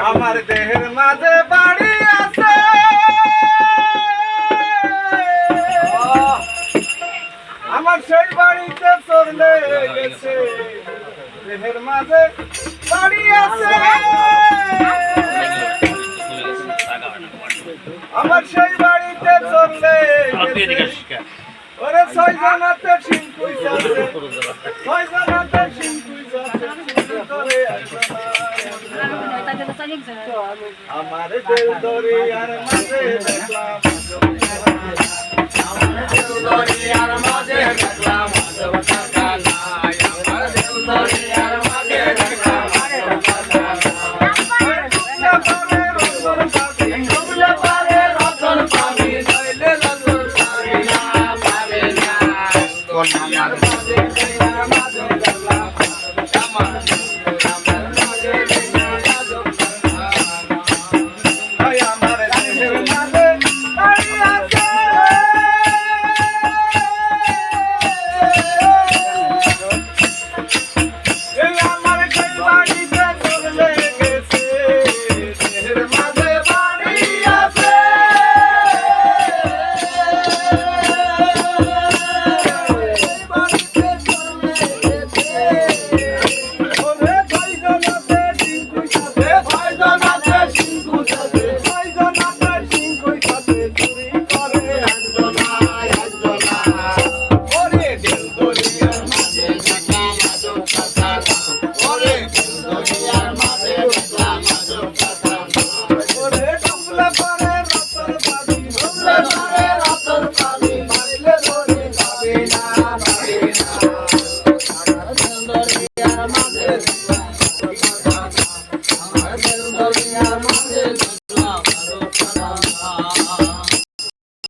আমার দেহের মাঝে বাড়ি আছে আমার সেই বাড়িতে চলে গেছে দেহের মাঝে বাড়ি আছে আমার সেই বাড়িতে চলে গেছে ওরে ছয় জনাতে সিংকুই যাচ্ছে ছয় জনাতে সিংকুই যাচ্ছে আমার দেল দরিয়ার মাঝে দেখলাম আমার দেল দরিয়ার মাঝে দেখলাম আমার দেল দরিয়ার মাঝে দেখলাম I'm